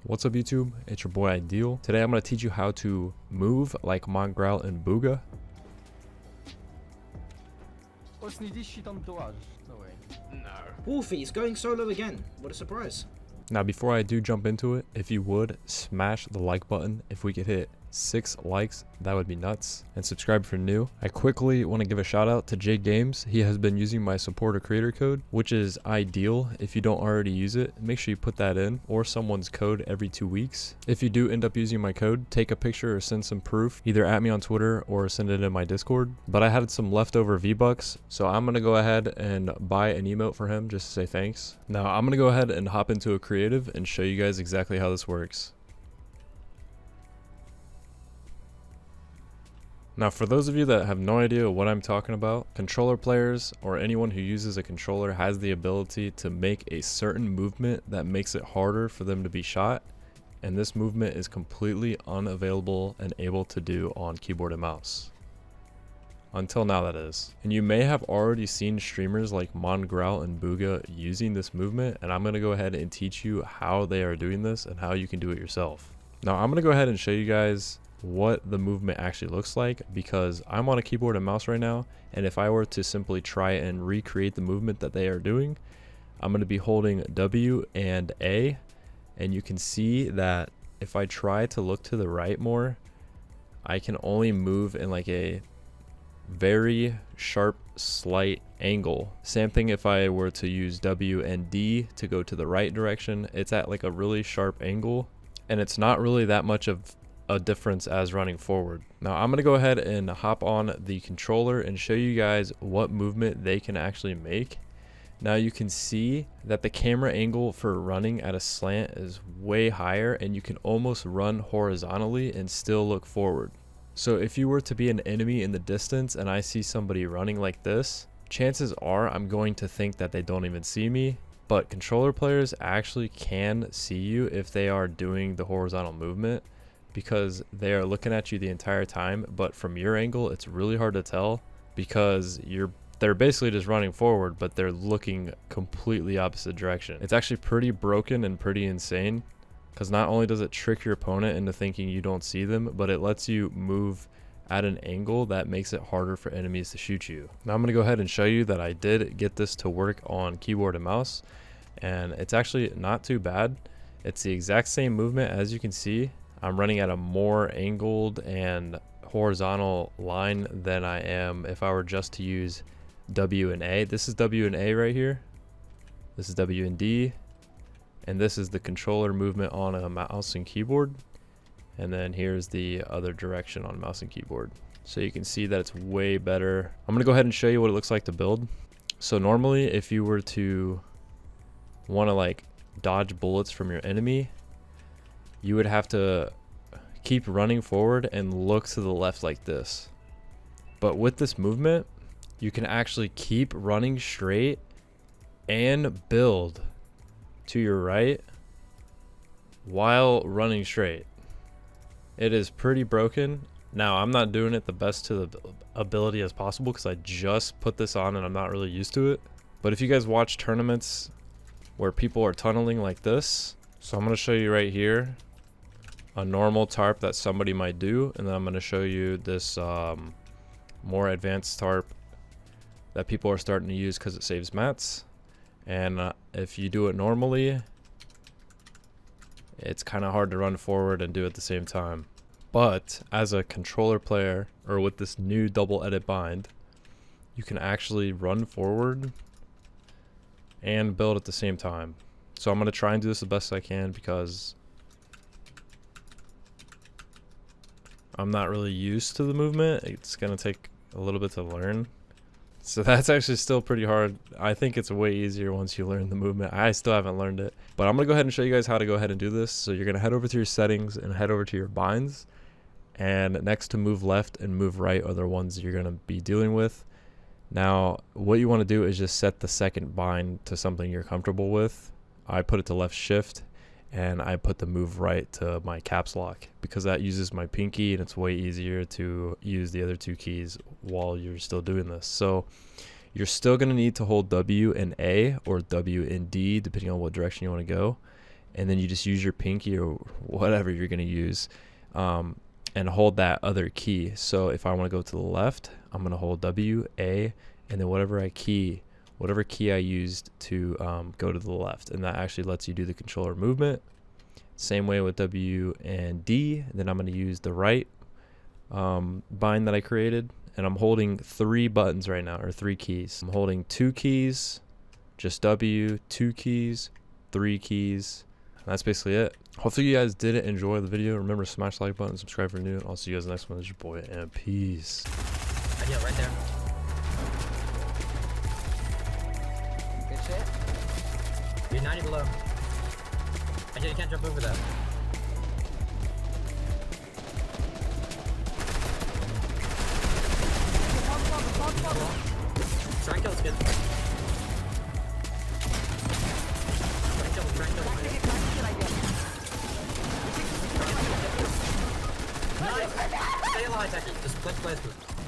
What's up YouTube? It's your boy Ideal. Today I'm going to teach you how to move like Mongrel in BUGHA. No way. Wolfie's going solo again. What a surprise. Now before I do jump into it, if you would smash the like button. If we could hit 6 likes, that would be nuts. And subscribe if you're new. I quickly want to give a shout out to Jake Games. He has been using my supporter creator code, which is ideal. If you don't already use it, make sure you put that in, or someone's code every 2 weeks. If you do end up using my code, take a picture or send some proof, either at me on Twitter or send it in my Discord. But I had some leftover V-Bucks, so I'm going to go ahead and buy an emote for him just to say thanks. Now I'm going to go ahead and hop into a creative and show you guys exactly how this works. Now for those of you that have no idea what I'm talking about, controller players or anyone who uses a controller has the ability to make a certain movement that makes it harder for them to be shot, and this movement is completely unavailable and able to do on keyboard and mouse. Until now, that is. And you may have already seen streamers like Mongraaal and BUGHA using this movement, and I'm going to go ahead and teach you how they are doing this and how you can do it yourself. Now I'm going to go ahead and show you guys what the movement actually looks like, because I'm on a keyboard and mouse right now, and if I were to simply try and recreate the movement that they are doing, I'm going to be holding W and A, and you can see that if I try to look to the right more, I can only move in like a very sharp slight angle. Same thing if I were to use W and D to go to the right direction, it's at like a really sharp angle, and it's not really that much of a difference as running forward. Now I'm going to go ahead and hop on the controller and show you guys what movement they can actually make. Now you can see that the camera angle for running at a slant is way higher, and you can almost run horizontally and still look forward. So if you were to be an enemy in the distance and I see somebody running like this, chances are I'm going to think that they don't even see me. But controller players actually can see you if they are doing the horizontal movement, because they are looking at you the entire time, but from your angle it's really hard to tell, because they're basically just running forward, but they're looking completely opposite direction. It's actually pretty broken and pretty insane, because not only does it trick your opponent into thinking you don't see them, but it lets you move at an angle that makes it harder for enemies to shoot you. Now I'm going to go ahead and show you that I did get this to work on keyboard and mouse, and it's actually not too bad. It's the exact same movement. As you can see, I'm running at a more angled and horizontal line than I am if I were just to use W and A. This is W and A right here. This is W and D. And this is the controller movement on a mouse and keyboard. And then here's the other direction on mouse and keyboard. So you can see that it's way better. I'm going to go ahead and show you what it looks like to build. So normally if you were to want to like dodge bullets from your enemy, you would have to keep running forward and look to the left like this. But with this movement, you can actually keep running straight and build to your right while running straight. It is pretty broken. Now, I'm not doing it the best to the ability as possible because I just put this on and I'm not really used to it. But if you guys watch tournaments where people are tunneling like this, so I'm going to show you right here a normal tarp that somebody might do, and then I'm going to show you this more advanced tarp that people are starting to use because it saves mats. And if you do it normally, it's kind of hard to run forward and do it at the same time. But as a controller player, or with this new double edit bind, you can actually run forward and build at the same time. So I'm going to try and do this the best I can, because I'm not really used to the movement. It's going to take a little bit to learn. So that's actually still pretty hard. I think it's way easier once you learn the movement. I still haven't learned it. But I'm going to go ahead and show you guys how to go ahead and do this. So you're going to head over to your settings and head over to your binds. And next to move left and move right are the ones you're going to be dealing with. Now, what you want to do is just set the second bind to something you're comfortable with. I put it to left shift, and I put the move right to my caps lock, because that uses my pinky and it's way easier to use the other two keys while you're still doing this. So you're still going to need to hold W and A or W and D depending on what direction you want to go. and then you just use your pinky or whatever you're going to use and hold that other key. So if I want to go to the left, I'm going to hold W, A, and then whatever key I used to go to the left, and that actually lets you do the controller movement. Same way with W and D. Then I'm going to use the right bind that I created, and I'm holding 3 buttons right now, or 3 keys. I'm holding 2 keys, just W, 2 keys, 3 keys. And that's basically it. Hopefully you guys did enjoy the video. Remember to smash the like button, subscribe for new. I'll see you guys next one. This is your boy, and peace. Idea right there. Good shit. You're 90 below. Idea, you can't jump over that. Try and kill, it's good. Try and kill. Nice! Stay alive, Techie. Just play through.